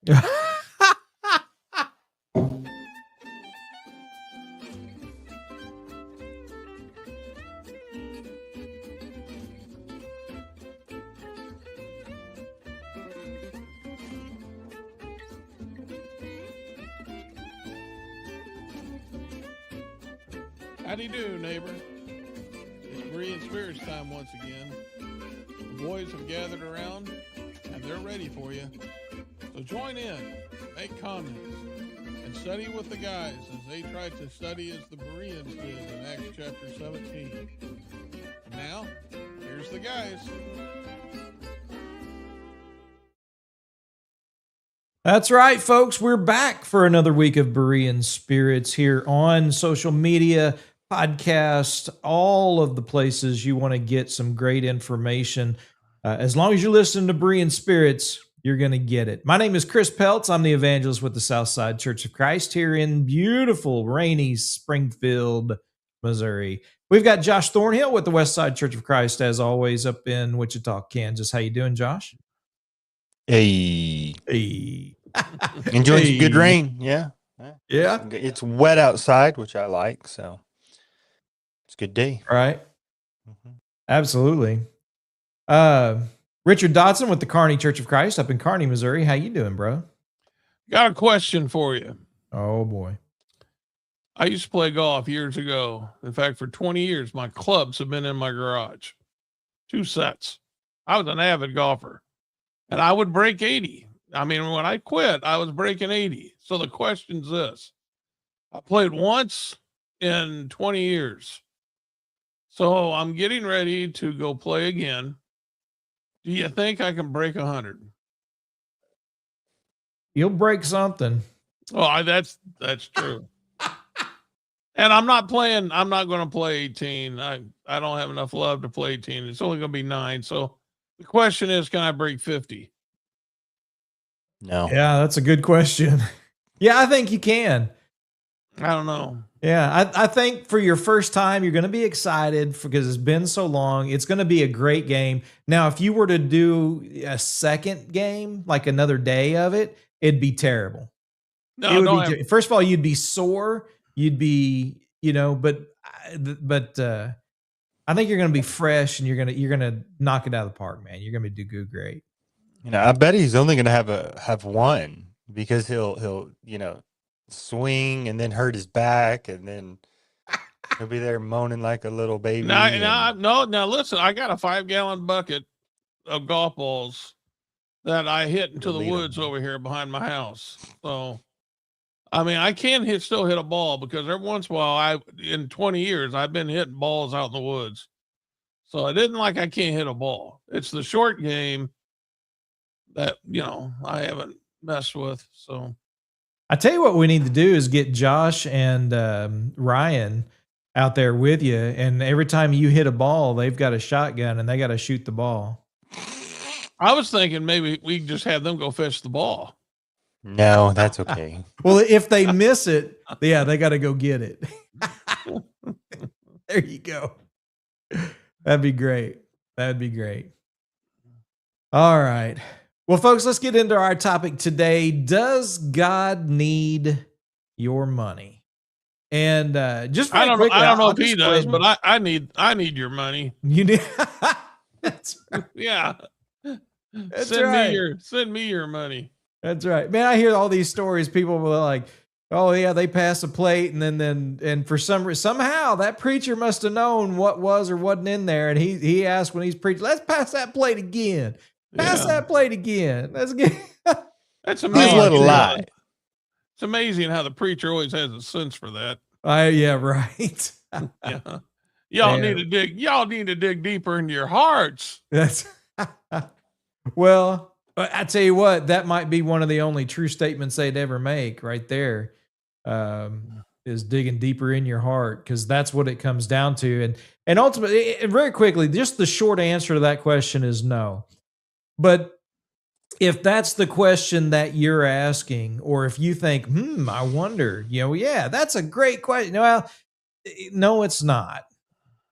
How do you do, neighbor? It's Berean Spirits time once again. The boys have gathered around, and they're ready for you. So join in, make comments, and study with the guys as they try to study as the Bereans did in Acts chapter 17. And now, here's the guys. That's right, folks. We're back for another week of Berean Spirits here on social media, podcast, all of the places you want to get some great information. As long as you listen to Berean Spirits, you're going to get it. My name is Chris Peltz. I'm the evangelist with the Southside Church of Christ here in beautiful, rainy Springfield, Missouri. We've got Josh Thornhill with the Westside Church of Christ, as always, up in Wichita, Kansas. How you doing, Josh? Hey. Hey. Enjoying some good rain. Yeah. Yeah. It's wet outside, which I like. So it's a good day. Right. Absolutely. Richard Dodson with the Kearney Church of Christ up in Kearney, Missouri. How you doing, bro? Got a question for you. Oh, boy. I used to play golf years ago. In fact, for 20 years, my clubs have been in my garage. 2 sets. I was an avid golfer. And I would break 80. I mean, when I quit, I was breaking 80. So the question's this. I played once in 20 years. So I'm getting ready to go play again. Do you think I can break 100? You'll break something. Oh, that's true. And I'm not going to play 18. I don't have enough love to play 18. It's only going to be 9. So the question is, can I break 50? No. Yeah, that's a good question. Yeah, I think you can. I don't know. Yeah, I think for your first time, you're going to be excited because it's been so long. It's going to be a great game. Now, if you were to do a second game, like another day of it, it'd be terrible. No, first of all, you'd be sore. You'd be, but I think you're going to be fresh and you're going to knock it out of the park, man. You're going to do good, great. I bet he's only going to have one because he'll swing and then hurt his back and then he'll be there moaning like a little baby. Now listen, I got a 5-gallon bucket of golf balls that I hit into the woods over here behind my house. So, I mean, I can still hit a ball because every once in a while, in 20 years, I've been hitting balls out in the woods. So it isn't like I can't hit a ball. It's the short game that, I haven't messed with. So I tell you what we need to do is get Josh and Ryan out there with you. And every time you hit a ball, they've got a shotgun and they got to shoot the ball. I was thinking maybe we just have them go fetch the ball. No, that's okay. Well, if they miss it, yeah, they got to go get it. There you go. That'd be great. That'd be great. All right. Well, folks, let's get into our topic today. Does God need your money? And just I don't quickly, know if he does, but I need your money. You need. That's right. Yeah. That's send right. me your money. That's right, man. I hear all these stories. People were like, "Oh yeah, they pass a plate, and for somehow that preacher must have known what was or wasn't in there, and he asked when he's preaching, let's pass that plate again." Pass that plate again. That's good. That's amazing. What a lie. It's amazing how the preacher always has a sense for that. Yeah, right. Yeah. Y'all need to dig deeper into your hearts. That's well, I tell you what, that might be one of the only true statements they'd ever make right there. Is digging deeper in your heart, because that's what it comes down to. And ultimately, and very quickly, just the short answer to that question is no. But if that's the question that you're asking, or if you think, I wonder, yeah, that's a great question. Well, no, it's not.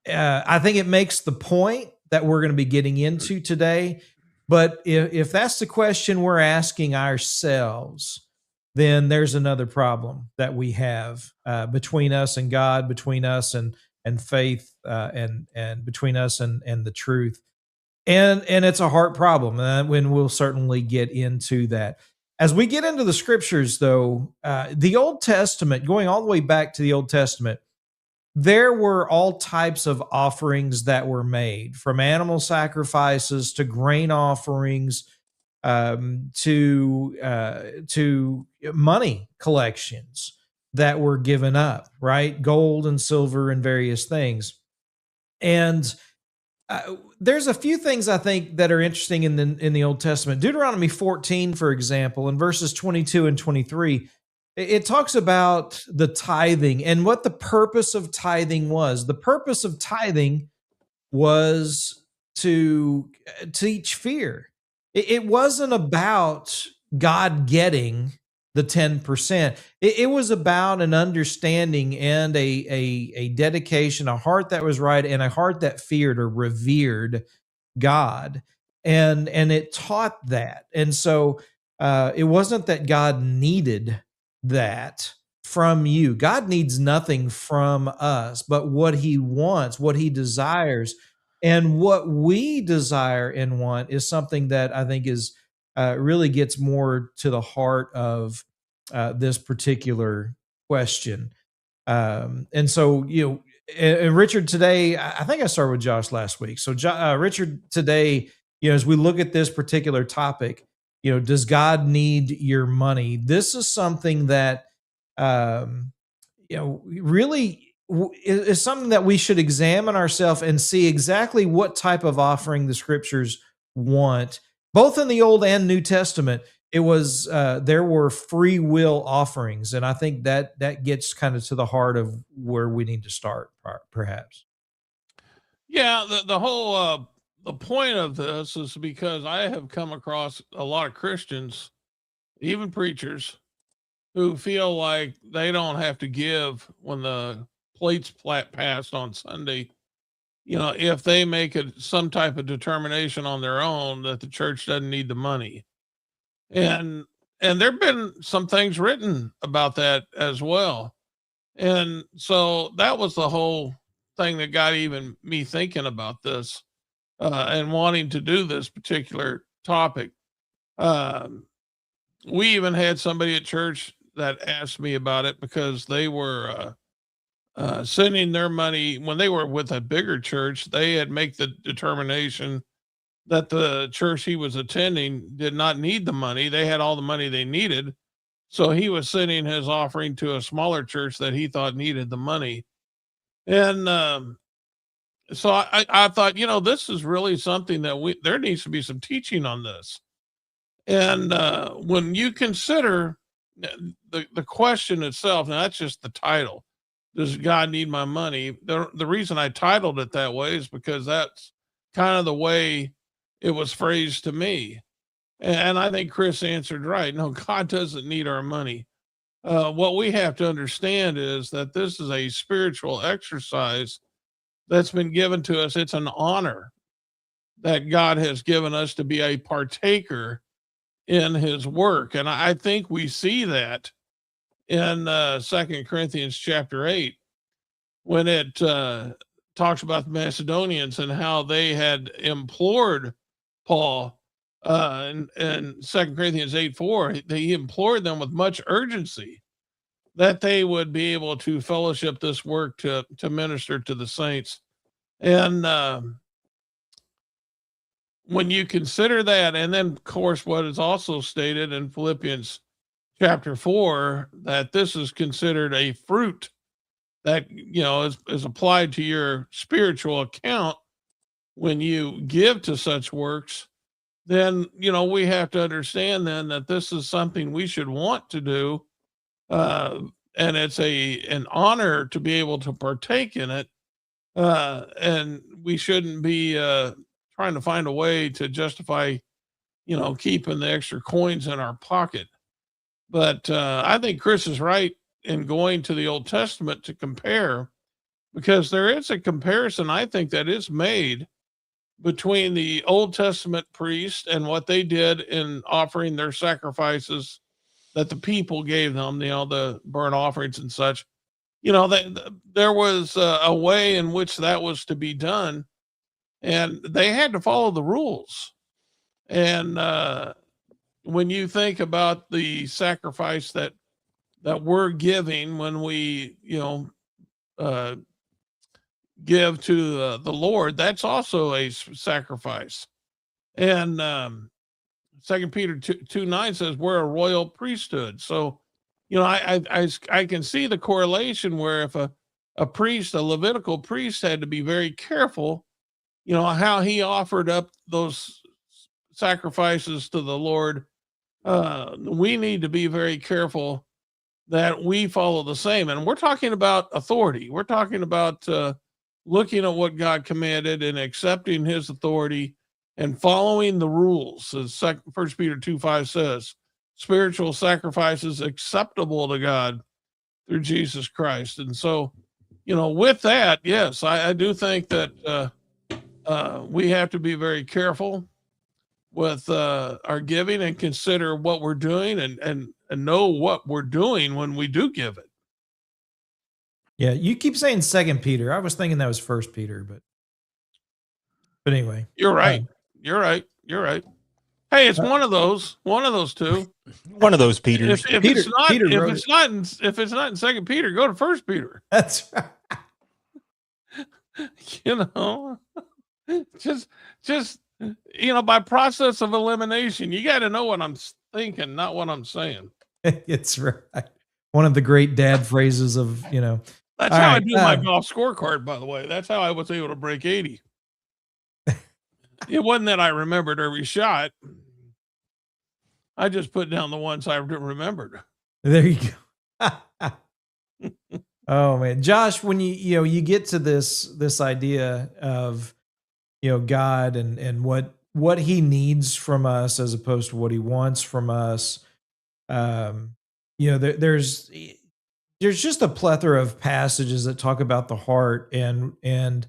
I think it makes the point that we're going to be getting into today. But if that's the question we're asking ourselves, then there's another problem that we have between us and God, between us and faith, and between us and the truth. And it's a heart problem, when we'll certainly get into that. As we get into the scriptures, though, the Old Testament, going all the way back to the Old Testament, there were all types of offerings that were made, from animal sacrifices to grain offerings, to money collections that were given up, right? Gold and silver and various things. And there's a few things I think that are interesting in the Old Testament. Deuteronomy 14, for example, in verses 22 and 23, it talks about the tithing and what the purpose of tithing was. The purpose of tithing was to teach fear. It wasn't about God getting the 10%. It was about an understanding and a dedication, a heart that was right, and a heart that feared or revered God. And it taught that. And so it wasn't that God needed that from you. God needs nothing from us, but what he wants, what he desires. And what we desire and want is something that I think is really gets more to the heart of this particular question. And so, and Richard, today, I think I started with Josh last week. So, Richard, today, as we look at this particular topic, does God need your money? This is something that, really is something that we should examine ourselves and see exactly what type of offering the scriptures want, both in the Old and New Testament. It was there were free will offerings, and I think that gets kind of to the heart of where we need to start, perhaps. Yeah, the whole the point of this is because I have come across a lot of Christians, even preachers, who feel like they don't have to give when the plates passed on Sunday. If they make some type of determination on their own that the church doesn't need the money, and there've been some things written about that as well, and so that was the whole thing that got even me thinking about this, and wanting to do this particular topic. Um, we even had somebody at church that asked me about it because they were sending their money when they were with a bigger church. They had make the determination that the church he was attending did not need the money. They had all the money they needed. So he was sending his offering to a smaller church that he thought needed the money. And so I thought, this is really something that there needs to be some teaching on this. And when you consider the question itself, now that's just the title. Does God need my money? The reason I titled it that way is because that's kind of the way it was phrased to me. And I think Chris answered right. No, God doesn't need our money. What we have to understand is that this is a spiritual exercise that's been given to us. It's an honor that God has given us to be a partaker in his work. And I think we see that in 2 Corinthians chapter 8, when it talks about the Macedonians and how they had implored Paul in 2 Corinthians 8:4. He implored them with much urgency that they would be able to fellowship this work to minister to the saints. And when you consider that, and then of course what is also stated in Philippians chapter 4, that this is considered a fruit that is applied to your spiritual account when you give to such works, then we have to understand then that this is something we should want to do, and it's an honor to be able to partake in it, and we shouldn't be trying to find a way to justify keeping the extra coins in our pocket. But I think Chris is right in going to the Old Testament to compare, because there is a comparison I think that is made between the Old Testament priest and what they did in offering their sacrifices that the people gave them, the burnt offerings and such. There was a way in which that was to be done, and they had to follow the rules. And when you think about the sacrifice that we're giving when we, uh, give to the Lord, that's also a sacrifice. And 2 Peter 2:9 says we're a royal priesthood. So, I can see the correlation where if a priest, a Levitical priest, had to be very careful, how he offered up those sacrifices to the Lord. We need to be very careful that we follow the same. And we're talking about authority. We're talking about looking at what God commanded and accepting his authority and following the rules. As 1 Peter 2:5 says, spiritual sacrifices acceptable to God through Jesus Christ. And so, with that, yes, I do think that we have to be very careful with our giving and consider what we're doing and know what we're doing when we do give it. Yeah, you keep saying Second Peter. I was thinking that was First Peter, but anyway, You're right. You're right. You're right. Hey, it's one of those two. One of those Peters. If Peter- it's not Peter if wrote it's not in Second Peter, go to First Peter. that's right. Just by process of elimination, you got to know what I'm thinking, not what I'm saying. It's right. One of the great dad phrases of, That's All how I right, do my golf scorecard, by the way. That's how I was able to break 80. It wasn't that I remembered every shot. I just put down the ones I remembered. There you go. Oh man, Josh, when you get to this idea of God and what he needs from us as opposed to what he wants from us, there's just a plethora of passages that talk about the heart and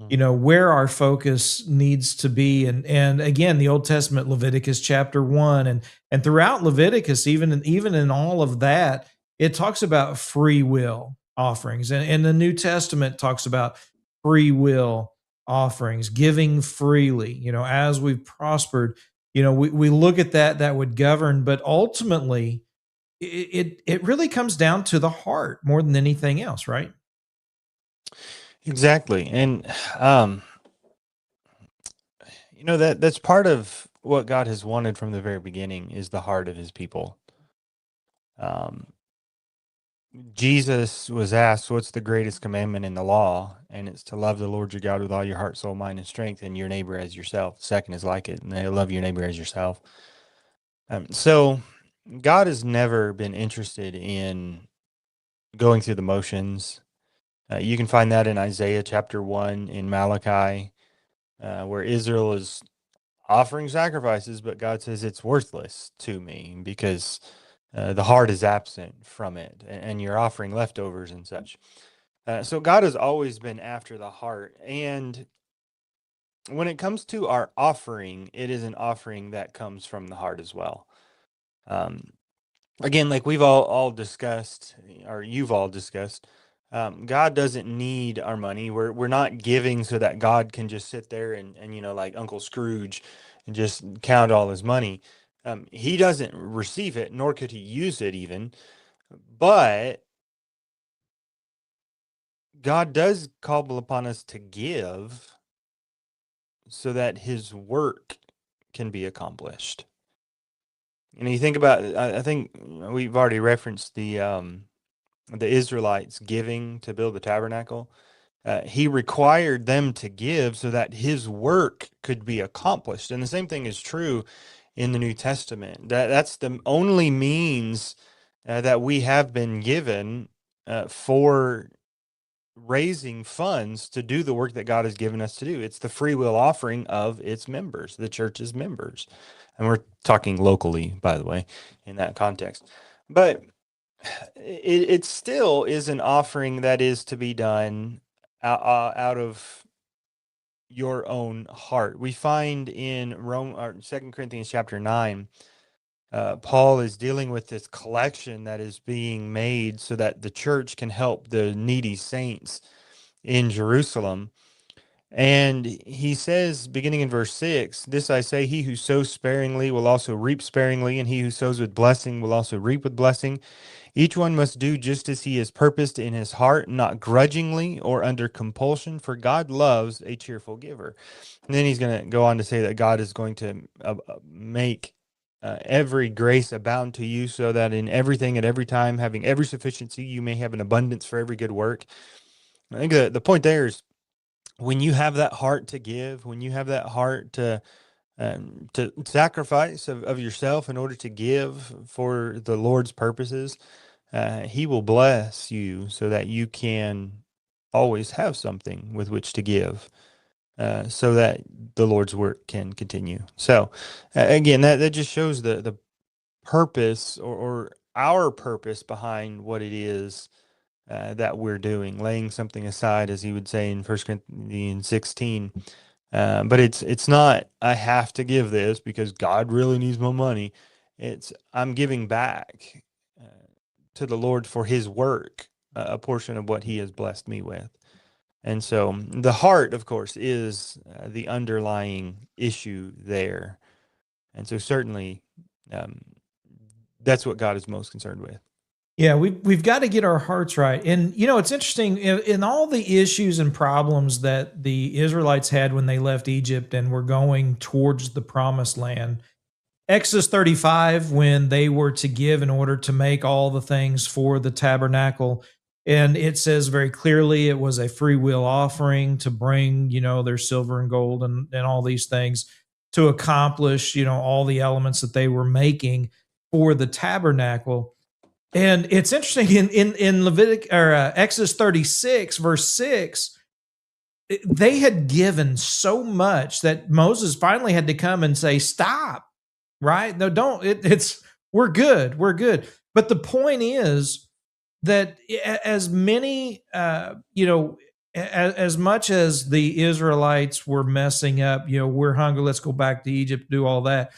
where our focus needs to be. And again, the Old Testament, Leviticus chapter 1, and throughout Leviticus, even in all of that, it talks about free will offerings. And the New Testament talks about free will offerings, giving freely, as we've prospered, we look at that would govern, but ultimately it really comes down to the heart more than anything else, right? Exactly. And that's part of what God has wanted from the very beginning is the heart of his people. Jesus was asked, what's the greatest commandment in the law? And it's to love the Lord your God with all your heart, soul, mind, and strength, and your neighbor as yourself. The second is like it, and they love your neighbor as yourself. So God has never been interested in going through the motions. You can find that in Isaiah chapter 1, in Malachi, where Israel is offering sacrifices, but God says it's worthless to me because the heart is absent from it, and you're offering leftovers and such. So God has always been after the heart. And when it comes to our offering, it is an offering that comes from the heart as well. Again, like we've all discussed, or you've all discussed, God doesn't need our money. We're not giving so that God can just sit there and like Uncle Scrooge and just count all his money. He doesn't receive it, nor could he use it even. But God does call upon us to give so that his work can be accomplished. And you think about, I think we've already referenced the Israelites giving to build the tabernacle. He required them to give so that his work could be accomplished. And the same thing is true in the New Testament. That's the only means that we have been given for raising funds to do the work that God has given us to do. It's the free will offering of its members, the church's members. And we're talking locally, by the way, in that context. But it still is an offering that is to be done out of your own heart. We find in Rome or 2 Corinthians chapter 9, Paul is dealing with this collection that is being made so that the church can help the needy saints in Jerusalem. And he says, beginning in verse 6, this I say, he who sows sparingly will also reap sparingly, and he who sows with blessing will also reap with blessing. Each one must do just as he has purposed in his heart, not grudgingly or under compulsion, for God loves a cheerful giver. And then he's going to go on to say that God is going to make every grace abound to you, so that in everything at every time, having every sufficiency, you may have an abundance for every good work. I think the point there is, when you have that heart to give, when you have that heart to sacrifice of yourself in order to give for the Lord's purposes, he will bless you so that you can always have something with which to give, so that the Lord's work can continue. So again, that just shows the purpose or our purpose behind what it is that we're doing, laying something aside, as he would say in 1 Corinthians 16. But it's not, I have to give this because God really needs my money. It's, I'm giving back to the Lord for his work, a portion of what he has blessed me with. And so the heart, of course, is the underlying issue there. And so certainly that's what God is most concerned with. Yeah, we've got to get our hearts right. And it's interesting in all the issues and problems that the Israelites had when they left Egypt and were going towards the promised land. Exodus 35, when they were to give in order to make all the things for the tabernacle, and it says very clearly it was a free will offering to bring, their silver and gold and all these things to accomplish, all the elements that they were making for the tabernacle. And it's interesting in Exodus 36, verse 6, they had given so much that Moses finally had to come and say, stop, right? No, don't. We're good. We're good. But the point is that as many, as much as the Israelites were messing up, we're hungry, let's go back to Egypt, do all that.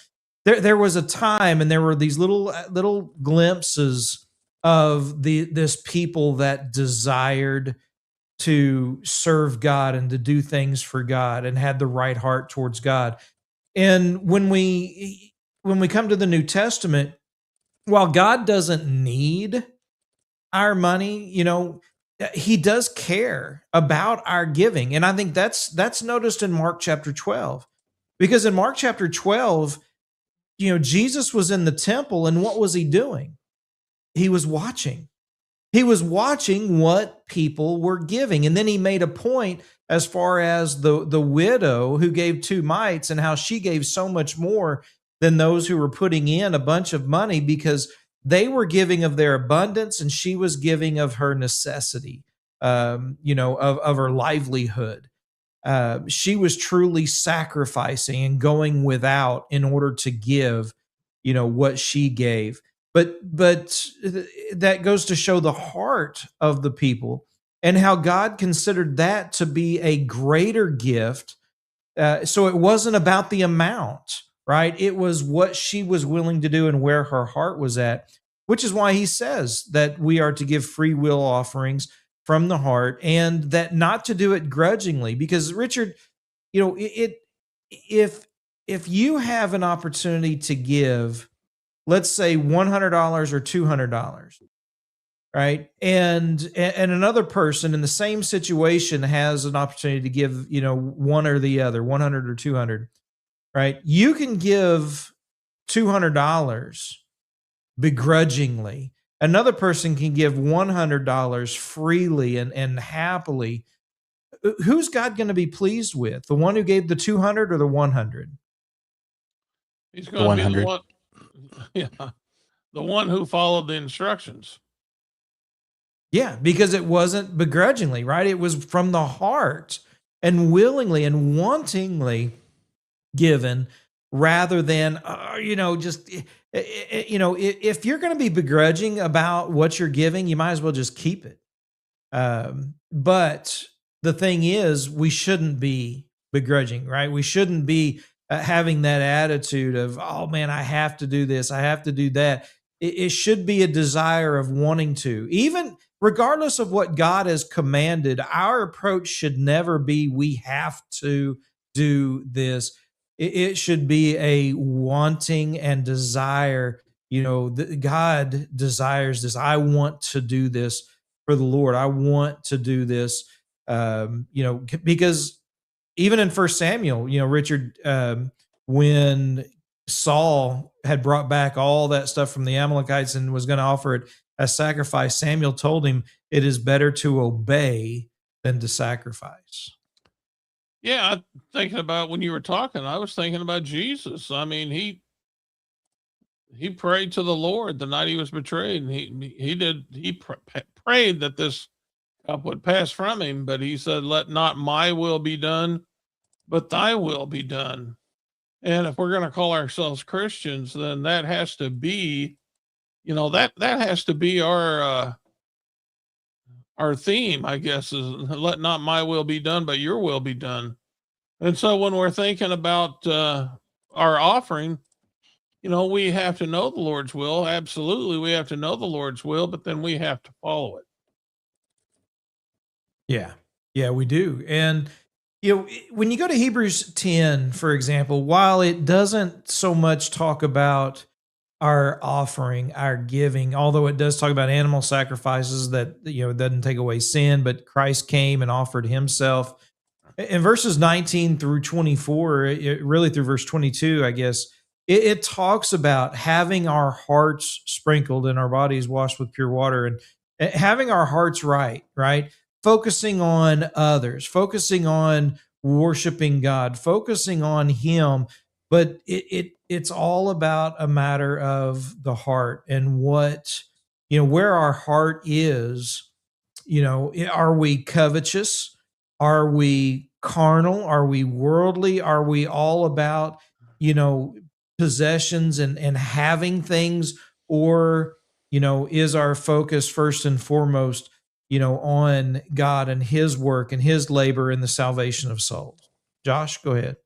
There was a time, and there were these little glimpses of this people that desired to serve God and to do things for God and had the right heart towards God. And when we come to the New Testament, while God doesn't need our money, he does care about our giving. And I think that's noticed in Mark chapter 12. Because in Mark chapter 12, Jesus was in the temple, and what was he doing? He was watching. He was watching what people were giving. And then he made a point as far as the widow who gave 2 mites and how she gave so much more than those who were putting in a bunch of money, because they were giving of their abundance and she was giving of her necessity, of her livelihood. She was truly sacrificing and going without in order to give, what she gave. But that goes to show the heart of the people and how God considered that to be a greater gift. So it wasn't about the amount, right? It was what she was willing to do and where her heart was at, which is why he says that we are to give free will offerings from the heart, and that not to do it grudgingly. Because Richard, if you have an opportunity to give, let's say $100 or $200, right? And another person in the same situation has an opportunity to give, one or the other, 100 or 200, right? You can give $200 begrudgingly. Another person can give $100 freely and happily. Who's God going to be pleased with? The one who gave the 200 or the 100? He's going to be the one. Yeah, the one who followed the instructions. Yeah, because it wasn't begrudgingly, right? It was from the heart and willingly and wantingly given, rather than, if you're going to be begrudging about what you're giving, you might as well just keep it. But the thing is, we shouldn't be begrudging, right? We shouldn't be having that attitude of, oh man, I have to do this, I have to do that. It should be a desire of wanting to, even regardless of what God has commanded. Our approach should never be, we have to do this. It should be a wanting and desire. God desires this. I want to do this for the Lord. I want to do this, because even in First Samuel, Richard, when Saul had brought back all that stuff from the Amalekites and was going to offer it as sacrifice, Samuel told him it is better to obey than to sacrifice. Yeah, thinking about when you were talking, I was thinking about Jesus. I mean, he prayed to the Lord the night he was betrayed, and he prayed that this cup would pass from him, but he said, "Let not my will be done, but thy will be done." And if we're going to call ourselves Christians, then that has to be, that has to be our theme, I guess, is let not my will be done, but your will be done. And so when we're thinking about our offering, we have to know the Lord's will. Absolutely, we have to know the Lord's will, but then we have to follow it. Yeah, we do. And when you go to Hebrews 10, for example, while it doesn't so much talk about our offering, our giving, although it does talk about animal sacrifices that, it doesn't take away sin, but Christ came and offered himself. In verses 19 through 24, really through verse 22, I guess, it talks about having our hearts sprinkled and our bodies washed with pure water, and having our hearts right? Focusing on others, focusing on worshiping God, focusing on him. But it's all about a matter of the heart and what, where our heart is. Are we covetous? Are we carnal? Are we worldly? Are we all about, possessions and having things? Or, is our focus first and foremost, on God and his work and his labor in the salvation of souls? Josh, go ahead.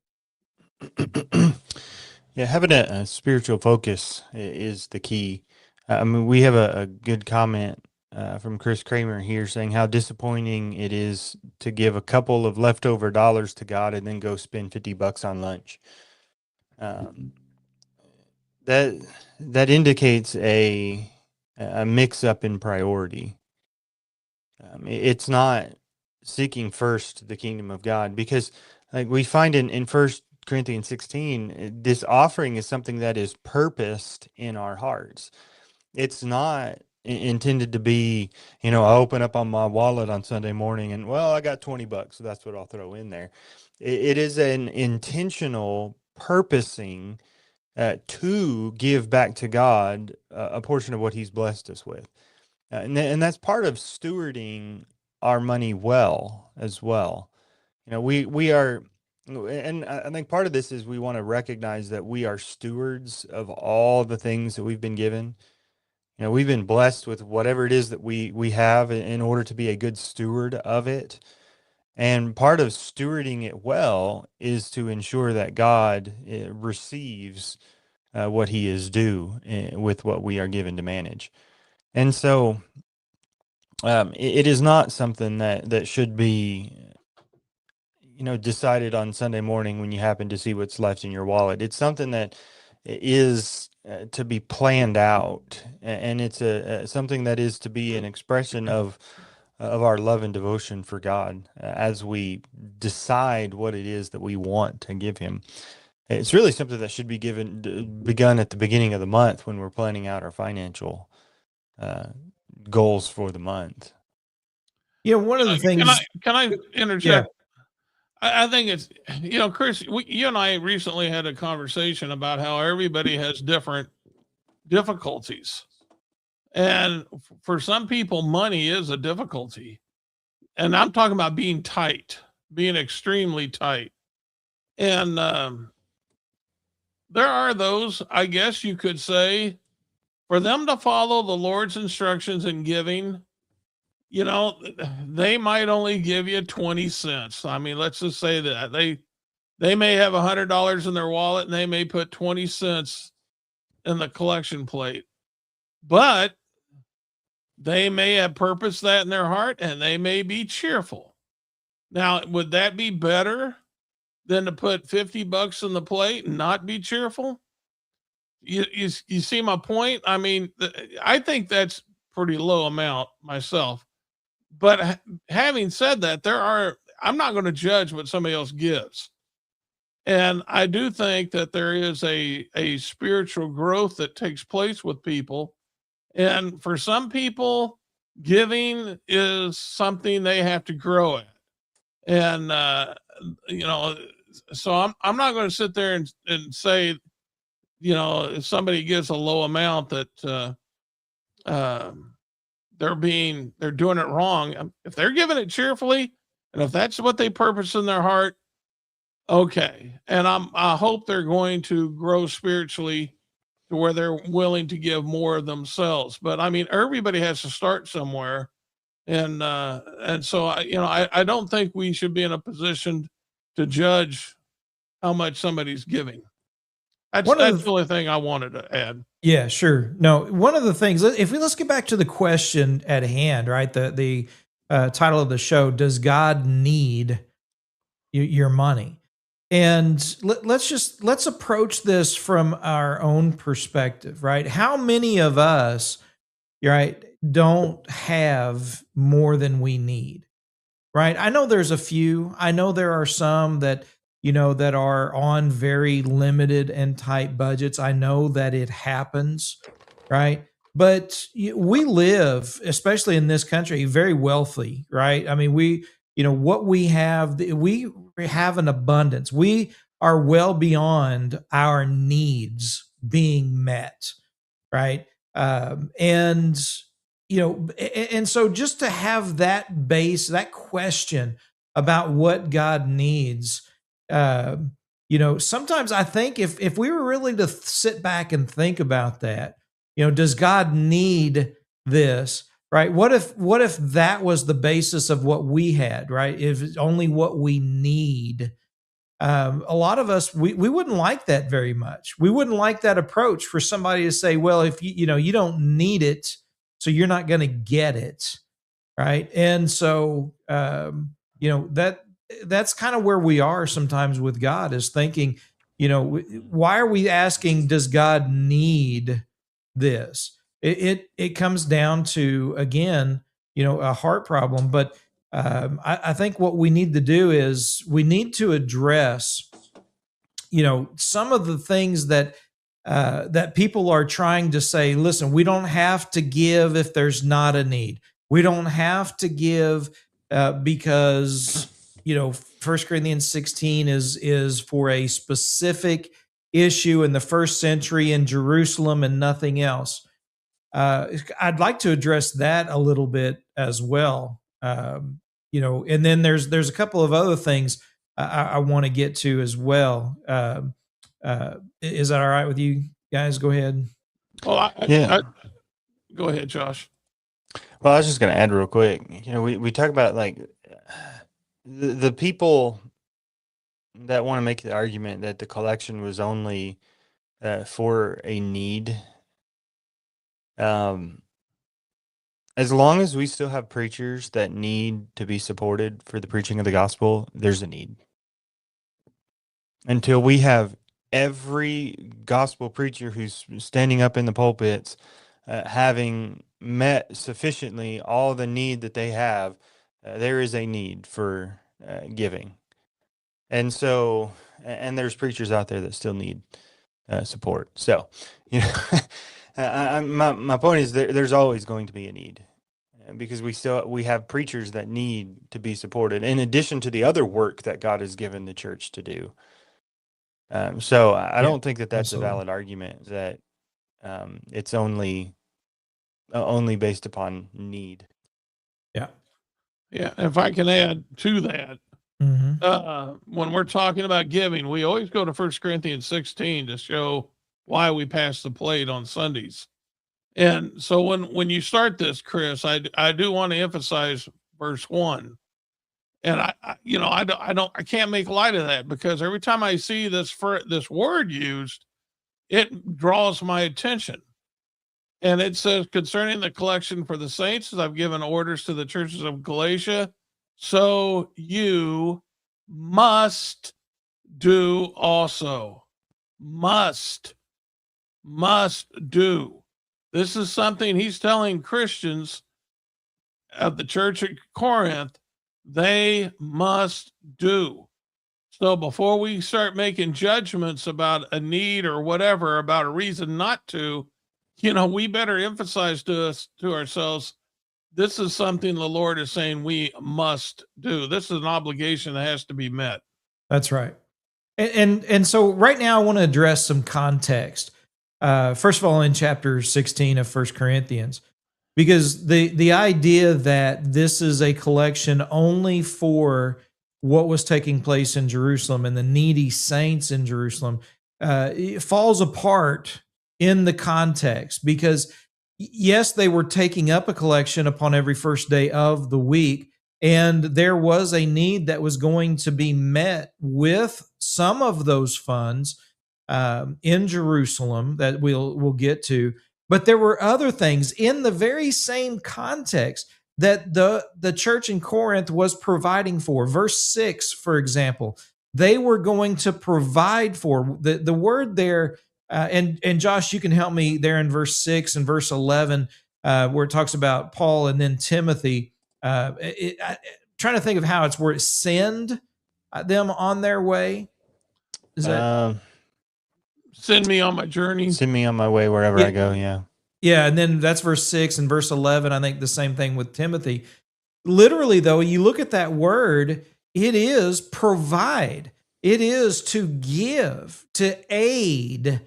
Yeah, having a spiritual focus is the key. I mean, we have a good comment from Chris Kramer here saying how disappointing it is to give a couple of leftover dollars to God and then go spend $50 on lunch. That indicates a mix up in priority. It's not seeking first the kingdom of God, because like we find in 1 Corinthians 16, this offering is something that is purposed in our hearts. It's not intended to be, I open up on my wallet on Sunday morning and, well, I got $20, so that's what I'll throw in there. It is an intentional purposing to give back to God a portion of what he's blessed us with. And that's part of stewarding our money well as well. We are, and I think part of this is we want to recognize that we are stewards of all the things that we've been given. We've been blessed with whatever it is that we have in order to be a good steward of it. And part of stewarding it well is to ensure that God receives what he is due with what we are given to manage. And so it is not something that should be, decided on Sunday morning when you happen to see what's left in your wallet. It's something that is to be planned out, and it's something that is to be an expression of our love and devotion for God as we decide what it is that we want to give him. It's really something that should be begun at the beginning of the month when we're planning out our financial goals for the month. One of the things. Can I interject? Yeah. I think it's, Chris, you and I recently had a conversation about how everybody has different difficulties. And for some people, money is a difficulty. And I'm talking about being tight, being extremely tight. And there are those, I guess you could say, for them to follow the Lord's instructions in giving, they might only give you 20 cents. I mean, let's just say that They may have $100 in their wallet and they may put 20 cents in the collection plate, but they may have purposed that in their heart and they may be cheerful. Now, would that be better than to put $50 in the plate and not be cheerful? You see my point? I mean, I think that's pretty low amount myself. But having said that, I'm not going to judge what somebody else gives. And I do think that there is a spiritual growth that takes place with people. And for some people, giving is something they have to grow at. And, so I'm not going to sit there and say, if somebody gives a low amount that they're doing it wrong. If they're giving it cheerfully, and if that's what they purpose in their heart, okay. And I hope they're going to grow spiritually to where they're willing to give more of themselves. But I mean, everybody has to start somewhere. And so I don't think we should be in a position to judge how much somebody's giving. That's the only thing I wanted to add. Yeah, sure. No, one of the things, let's get back to the question at hand, right? The title of the show, does God need your money? And let's approach this from our own perspective, right? How many of us, right, don't have more than we need, right? I know there's a few. I know there are some that that are on very limited and tight budgets. I know that it happens, right? But we live, especially in this country, very wealthy, right? I mean, what we have an abundance. We are well beyond our needs being met, right? And so just to have that question about what God needs, sometimes I think if we were really to sit back and think about that, does God need this? Right? What if that was the basis of what we had? Right? If it's only what we need, a lot of us we wouldn't like that very much. We wouldn't like that approach for somebody to say, well, if you don't need it, so you're not going to get it, right? And so that's kind of where we are sometimes with God, is thinking, why are we asking, does God need this? It comes down to, again, a heart problem. But I think what we need to do is we need to address, some of the things that people are trying to say. Listen, we don't have to give if there's not a need. We don't have to give because 1 Corinthians 16 is for a specific issue in the first century in Jerusalem and nothing else. I'd like to address that a little bit as well. And then there's a couple of other things I want to get to as well. Is that all right with you guys? Go ahead. Well, go ahead, Josh. Well, I was just going to add real quick. We talk about like the people that want to make the argument that the collection was only for a need. As long as we still have preachers that need to be supported for the preaching of the gospel, there's a need. Until we have every gospel preacher who's standing up in the pulpits having met sufficiently all the need that they have, there is a need for giving. And so, and there's preachers out there that still need support. So, my point is there's always going to be a need, because we have preachers that need to be supported in addition to the other work that God has given the church to do. So I don't think that that's absolutely a valid argument that it's only based upon need. Yeah. Yeah. If I can add to that, Mm-hmm. when we're talking about giving, we always go to 1 Corinthians 16 to show why we pass the plate on Sundays. And so when you start this, Chris, I do want to emphasize verse 1. And I can't make light of that, because every time I see this word used, it draws my attention. And it says, concerning the collection for the saints, as I've given orders to the churches of Galatia, so you must do also. Must do. This is something he's telling Christians of the church at Corinth they must do. So before we start making judgments about a need or whatever, about a reason not to, we better emphasize to ourselves, this is something the Lord is saying we must do. This is an obligation that has to be met. That's right. And so right now I want to address some context. First of all, in chapter 16 of 1 Corinthians, because the idea that this is a collection only for what was taking place in Jerusalem and the needy saints in Jerusalem, it falls apart in the context, because yes, they were taking up a collection upon every first day of the week, and there was a need that was going to be met with some of those funds in Jerusalem that we'll get to. But there were other things in the very same context that the church in Corinth was providing for. Verse 6, for example, they were going to provide for. The word there, and Josh, you can help me there in verse 6 and verse 11, where it talks about Paul and then Timothy. Trying to think of how it's where it send them on their way. Is that send me on my journey? Send me on my way wherever I go. Yeah. Yeah, and then that's verse 6 and verse 11. I think the same thing with Timothy. Literally, though, you look at that word, it is provide. It is to give, to aid,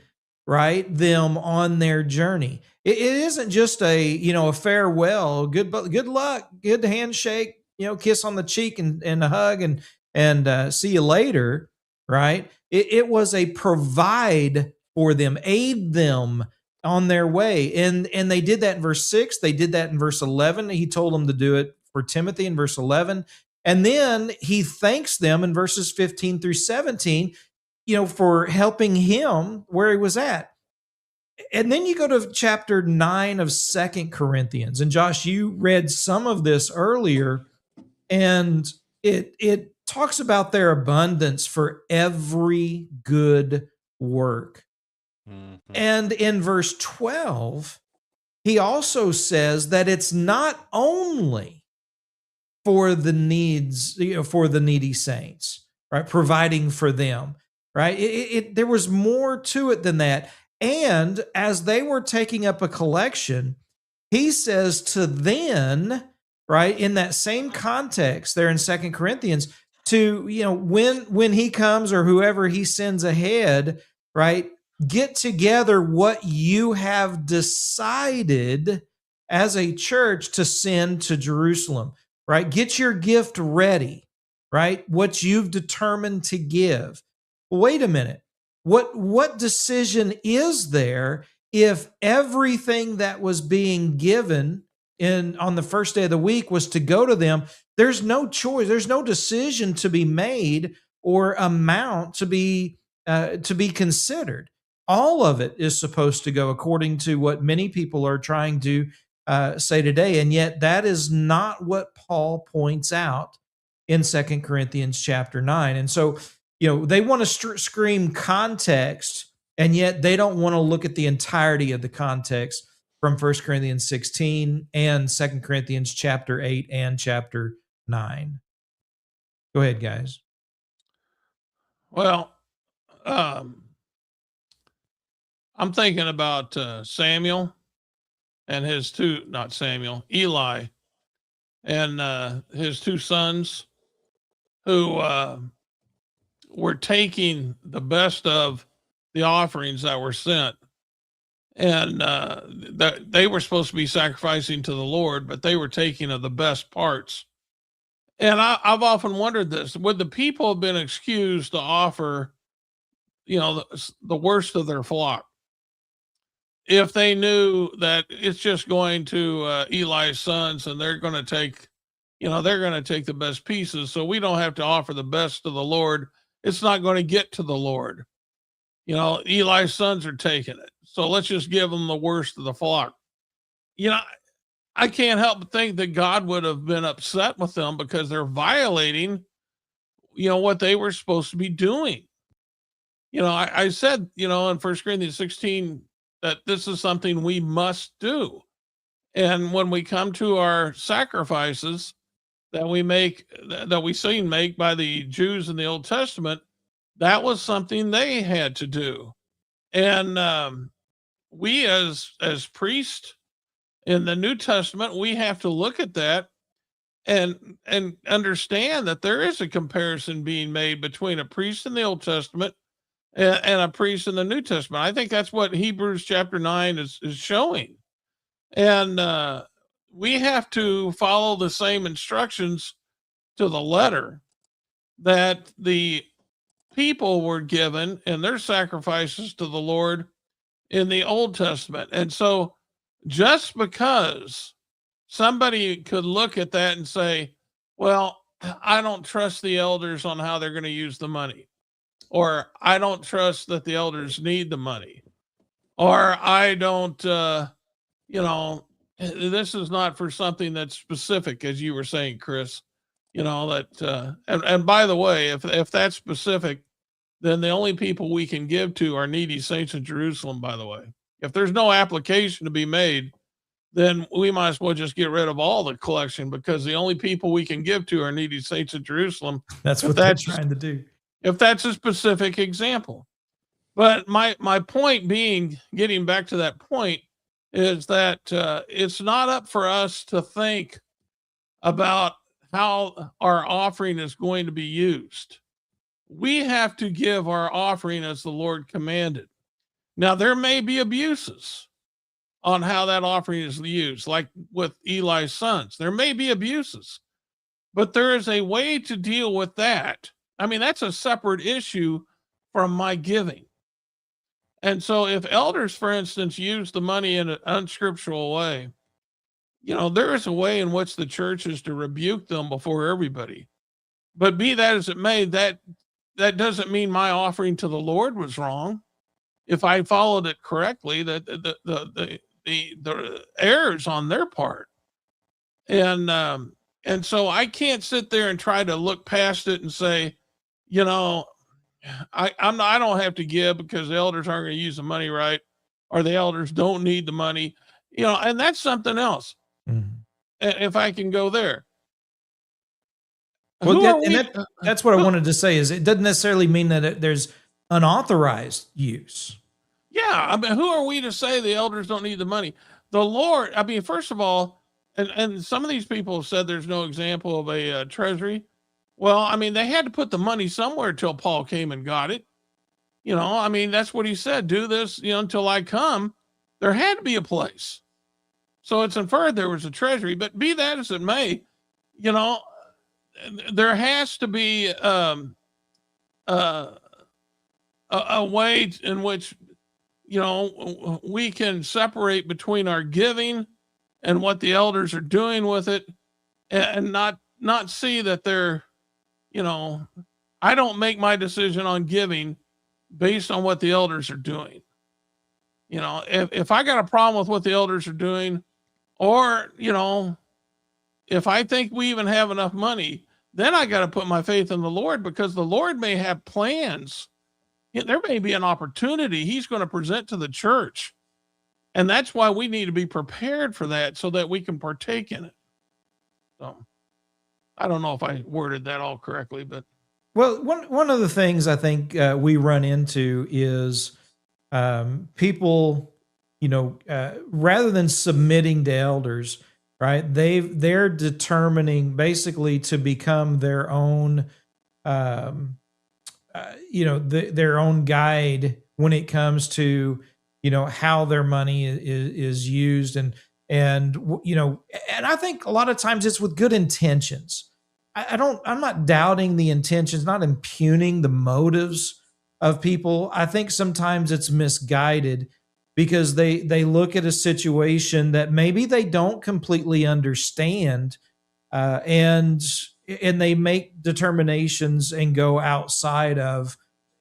right, them on their journey. It isn't just a farewell, good luck, good handshake, kiss on the cheek and a hug and see you later, right? It was a provide for them, aid them on their way. And they did that in verse 6. They did that in verse 11. He told them to do it for Timothy in verse 11. And then he thanks them in verses 15 through 17, for helping him where he was at. And then you go to chapter 9 of 2 Corinthians. And Josh, you read some of this earlier, and it talks about their abundance for every good work. And in verse 12, he also says that it's not only for the needs, for the needy saints, right? Providing for them, right? There was more to it than that. And as they were taking up a collection, he says to then, right, in that same context there in 2 Corinthians, to, when he comes or whoever he sends ahead, right, get together what you have decided as a church to send to Jerusalem, right? Get your gift ready, right? What you've determined to give. Wait a minute. What decision is there if everything that was being given on the first day of the week was to go to them? There's no choice. There's no decision to be made or amount to be considered. All of it is supposed to go according to what many people are trying to say today. And yet that is not what Paul points out in 2 Corinthians chapter 9. And so, they want to scream context, and yet they don't want to look at the entirety of the context from 1 Corinthians 16 and 2 Corinthians chapter 8 and chapter 9. Go ahead, guys. Well, I'm thinking about Samuel and his Eli and his two sons who were taking the best of the offerings that were sent. And that they were supposed to be sacrificing to the Lord, but they were taking of the best parts. And I've often wondered this: would the people have been excused to offer, the worst of their flock, if they knew that it's just going to Eli's sons and they're going to take they're going to take the best pieces. So we don't have to offer the best to the Lord. It's not going to get to the Lord. Eli's sons are taking it. So let's just give them the worst of the flock. I can't help but think that God would have been upset with them because they're violating, what they were supposed to be doing. I said, in 1 Corinthians 16, that this is something we must do. And when we come to our sacrifices that we see make by the Jews in the Old Testament, that was something they had to do. And we as priests in the New Testament, we have to look at that and understand that there is a comparison being made between a priest in the Old Testament and a priest in the New Testament. I think that's what Hebrews chapter 9 is showing. And we have to follow the same instructions to the letter that the people were given in their sacrifices to the Lord in the Old Testament. And so just because somebody could look at that and say, well, I don't trust the elders on how they're going to use the money, or I don't trust that the elders need the money, or I don't, this is not for something that's specific, as you were saying, Chris, and by the way, if that's specific, then the only people we can give to are needy saints in Jerusalem, by the way. If there's no application to be made, then we might as well just get rid of all the collection, because the only people we can give to are needy saints in Jerusalem. That's what they're trying to do. If that's a specific example. But my point being, getting back to that point, is that it's not up for us to think about how our offering is going to be used. We have to give our offering as the Lord commanded. Now, there may be abuses on how that offering is used, like with Eli's sons. There may be abuses, but there is a way to deal with that. I mean, that's a separate issue from my giving. And so if elders, for instance, use the money in an unscriptural way, there is a way in which the church is to rebuke them before everybody. But be that as it may, that doesn't mean my offering to the Lord was wrong. If I followed it correctly, that the errors on their part. And so I can't sit there and try to look past it and say, I don't have to give because the elders aren't going to use the money right, or the elders don't need the money, and that's something else. Mm-hmm. If I can go there. Well, that's what I wanted to say, is it doesn't necessarily mean that there's unauthorized use. Yeah. I mean, who are we to say the elders don't need the money? The Lord, I mean, first of all, and some of these people have said there's no example of a treasury. Well, I mean, they had to put the money somewhere till Paul came and got it. I mean, that's what he said. Do this, until I come. There had to be a place. So it's inferred there was a treasury, but be that as it may, there has to be a way in which, we can separate between our giving and what the elders are doing with it, and not see that they're, I don't make my decision on giving based on what the elders are doing. If I got a problem with what the elders are doing, or, if I think we even have enough money, then I got to put my faith in the Lord, because the Lord may have plans. There may be an opportunity He's going to present to the church. And that's why we need to be prepared for that, so that we can partake in it. So I don't know if I worded that all correctly, but. Well, one of the things I think we run into is people, rather than submitting to elders, right? They're determining basically to become their own, their own guide when it comes to, how their money is used. And I think a lot of times it's with good intentions. I'm not doubting the intentions, not impugning the motives of people. I think sometimes it's misguided, because they look at a situation that maybe they don't completely understand, and they make determinations and go outside of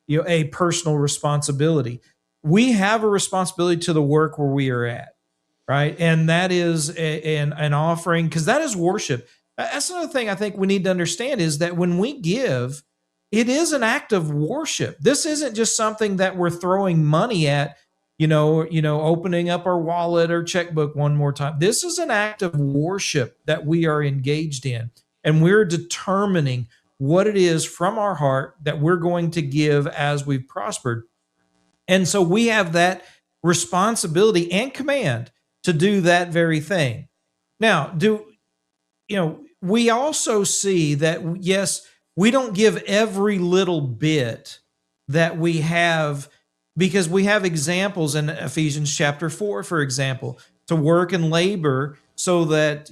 a personal responsibility. We have a responsibility to the work where we are at, right? And that is an offering, because that is worship. That's another thing I think we need to understand, is that when we give, it is an act of worship. This isn't just something that we're throwing money at, opening up our wallet or checkbook one more time. This is an act of worship that we are engaged in, and we're determining what it is from our heart that we're going to give as we've prospered. And so we have that responsibility and command to do that very thing. Now, we also see that, yes, we don't give every little bit that we have, because we have examples in Ephesians chapter 4, for example, to work and labor so that,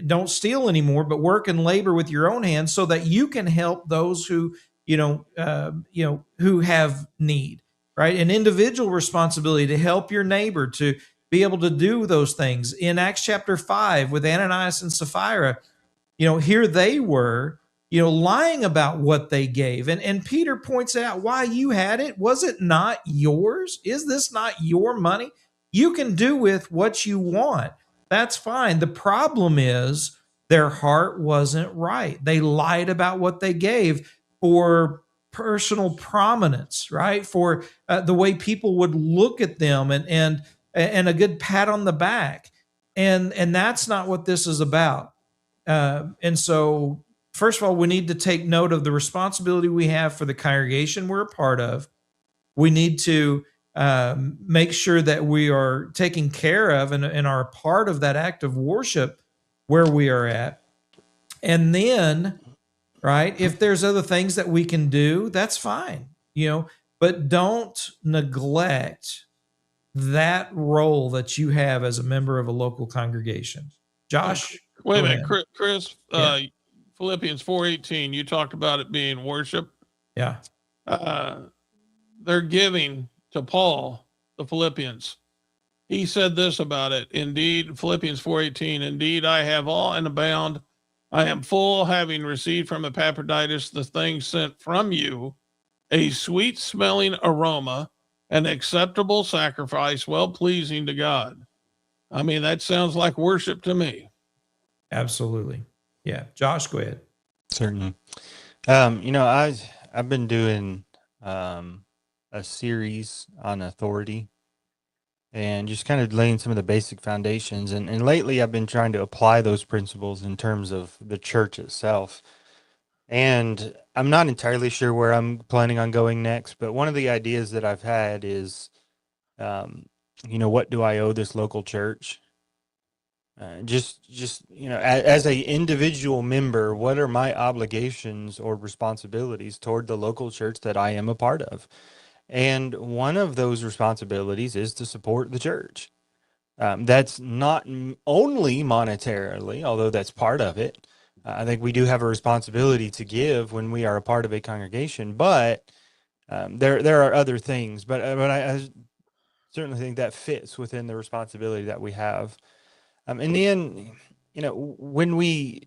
don't steal anymore, but work and labor with your own hands so that you can help those who, who have need, right? An individual responsibility to help your neighbor, to be able to do those things. In Acts chapter 5 with Ananias and Sapphira, here they were, lying about what they gave. And Peter points out, why you had it. Was it not yours? Is this not your money? You can do with what you want. That's fine. The problem is their heart wasn't right. They lied about what they gave for personal prominence, right? For the way people would look at them, and a good pat on the back. And that's not what this is about. And so, first of all, we need to take note of the responsibility we have for the congregation we're a part of. We need to make sure that we are taking care of and are a part of that act of worship where we are at. And then, right, if there's other things that we can do, that's fine, but don't neglect that role that you have as a member of a local congregation. Josh? Wait a go minute, ahead. Chris. Yeah. Philippians 4:18. You talked about it being worship. Yeah. They're giving to Paul, the Philippians. He said this about it. Indeed, Philippians 4:18. Indeed, I have all and abound. I am full, having received from Epaphroditus the things sent from you, a sweet smelling aroma, an acceptable sacrifice, well pleasing to God. I mean, that sounds like worship to me. Absolutely. Yeah. Josh, go ahead. Certainly. I've been doing a series on authority and just kind of laying some of the basic foundations. And lately I've been trying to apply those principles in terms of the church itself. And I'm not entirely sure where I'm planning on going next, but one of the ideas that I've had is, what do I owe this local church? As a individual member, what are my obligations or responsibilities toward the local church that I am a part of? And one of those responsibilities is to support the church. That's not only monetarily, although that's part of it. I think we do have a responsibility to give when we are a part of a congregation, but there are other things. But I certainly think that fits within the responsibility that we have. And then, when we're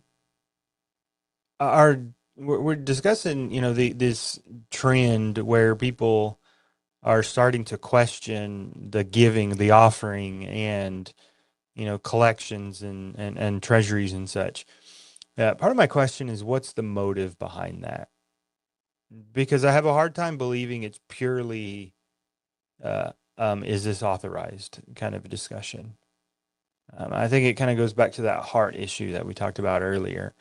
discussing, this trend where people are starting to question the giving, the offering, and collections and treasuries and such. Part of my question is, what's the motive behind that? Because I have a hard time believing it's purely is this authorized kind of a discussion. I think it kind of goes back to that heart issue that we talked about earlier.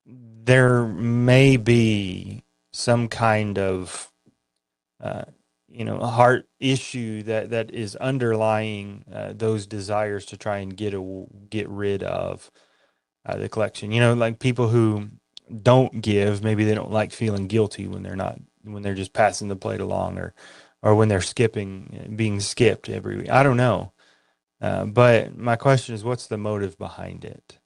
There may be some kind of a heart issue that is underlying those desires to try and get rid of the collection. Like people who don't give, maybe they don't like feeling guilty when they're just passing the plate along, or when they're being skipped every week. I don't know. But my question is, what's the motive behind it?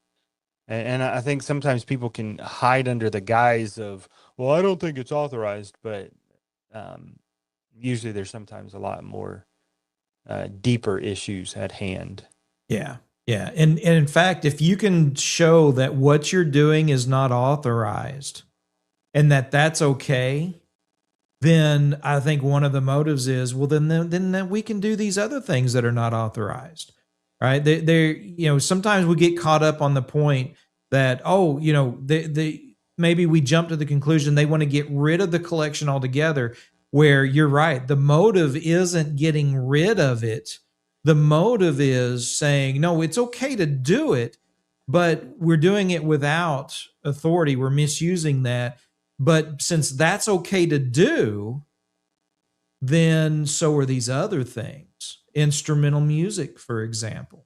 And I think sometimes people can hide under the guise of, well, I don't think it's authorized, but usually there's sometimes a lot more deeper issues at hand. Yeah. Yeah. And in fact, if you can show that what you're doing is not authorized and that that's okay, then I think one of the motives is, well, then we can do these other things that are not authorized, right? Sometimes we get caught up on the point that, oh, maybe we jump to the conclusion they want to get rid of the collection altogether, where you're right. The motive isn't getting rid of it. The motive is saying, no, it's okay to do it, but we're doing it without authority. We're misusing that. But since that's okay to do, then so are these other things. Instrumental music, for example.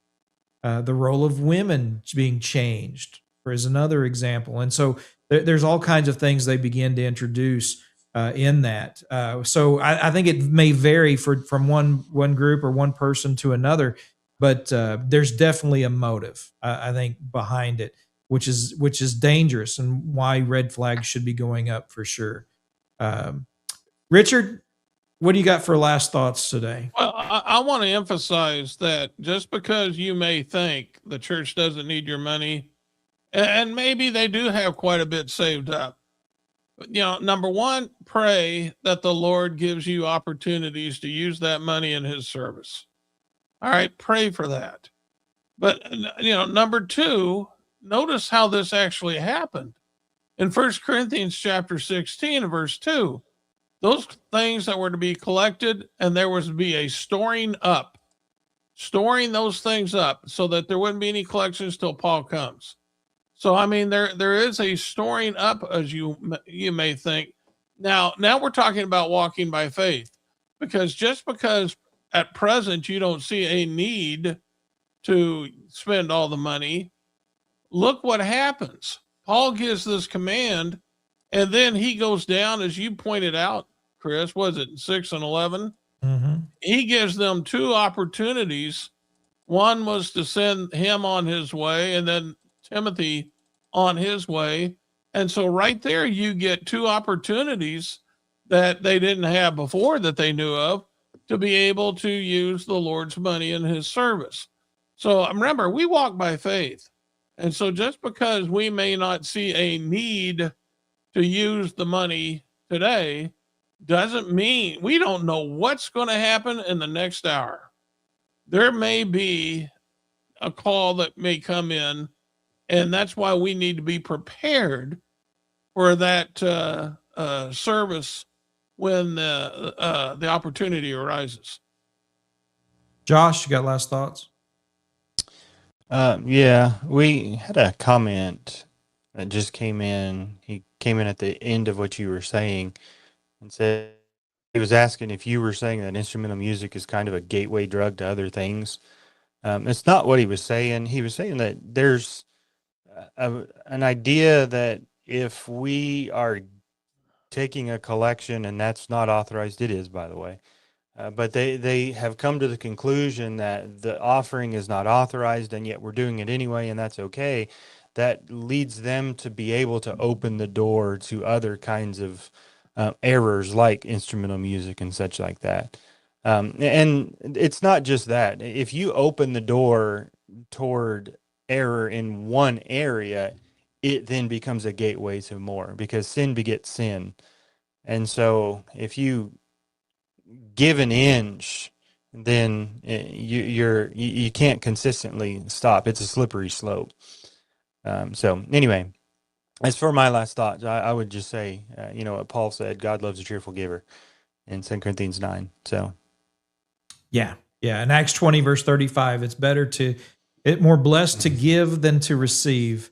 The role of women being changed is another example. And so there's all kinds of things they begin to introduce in that. So I think it may vary from one group or one person to another, but there's definitely a motive, I think, behind it, which is dangerous and why red flags should be going up for sure. Richard, what do you got for last thoughts today? Well, I want to emphasize that just because you may think the church doesn't need your money, and maybe they do have quite a bit saved up, number one, pray that the Lord gives you opportunities to use that money in his service. All right, pray for that. But, number two, notice how this actually happened. In 1 Corinthians chapter 16, verse 2, those things that were to be collected, and there was to be a storing those things up so that there wouldn't be any collections till Paul comes. So, I mean, there is a storing up, as you may think. Now we're talking about walking by faith, because just because at present you don't see a need to spend all the money, look what happens. Paul gives this command, and then he goes down, as you pointed out, Chris, was it 6 and 11? Mm-hmm. He gives them two opportunities. One was to send him on his way, and then Timothy on his way. And so right there, you get two opportunities that they didn't have before that they knew of to be able to use the Lord's money in his service. So remember, we walk by faith. And so just because we may not see a need to use the money today doesn't mean we don't know what's going to happen in the next hour. There may be a call that may come in, and that's why we need to be prepared for that service when the opportunity arises. Josh, you got last thoughts? Yeah, we had a comment that just came in. He came in at the end of what you were saying and said he was asking if you were saying that instrumental music is kind of a gateway drug to other things. It's not what he was saying. He was saying that there's an idea that if we are taking a collection and that's not authorized, it is, by the way, but they have come to the conclusion that the offering is not authorized and yet we're doing it anyway, and that's okay. That leads them to be able to open the door to other kinds of errors like instrumental music and such like that. And it's not just that. If you open the door toward error in one area, it then becomes a gateway to more, because sin begets sin. And so if you give an inch, then you can't consistently stop. It's a slippery slope. So anyway, as for my last thoughts, I would just say, what Paul said, God loves a cheerful giver in 2 Corinthians 9. So Yeah. In Acts 20, verse 35, it's better more blessed to give than to receive.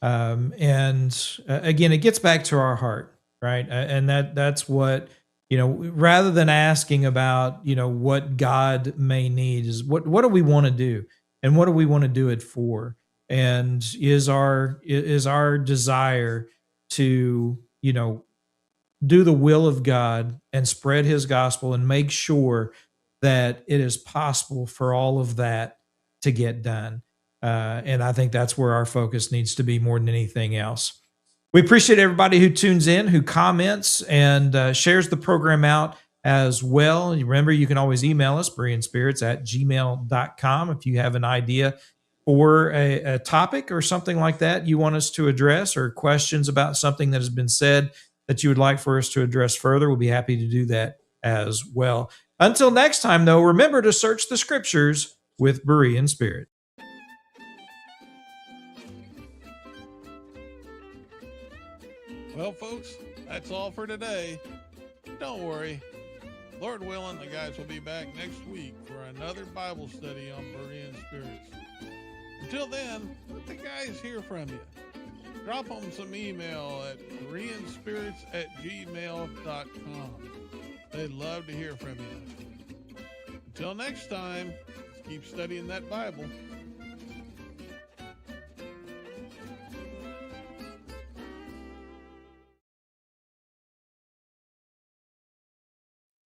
And again, it gets back to our heart, right? And that's what, rather than asking about, what God may need, is what do we want to do, and what do we want to do it for? And is our desire to, do the will of God and spread his gospel and make sure that it is possible for all of that to get done. And I think that's where our focus needs to be more than anything else. We appreciate everybody who tunes in, who comments, and shares the program out as well. Remember, you can always email us, bereanspirits@gmail.com, if you have an idea for a topic or something like that you want us to address, or questions about something that has been said that you would like for us to address further, we'll be happy to do that as well. Until next time, though, remember to search the scriptures with Berean spirit. Well, folks, that's all for today. Don't worry. Lord willing, the guys will be back next week for another Bible study on Berean spirits. Until then, let the guys hear from you. Drop them some email at bereanspirits@gmail.com. They'd love to hear from you. Until next time, let's keep studying that Bible.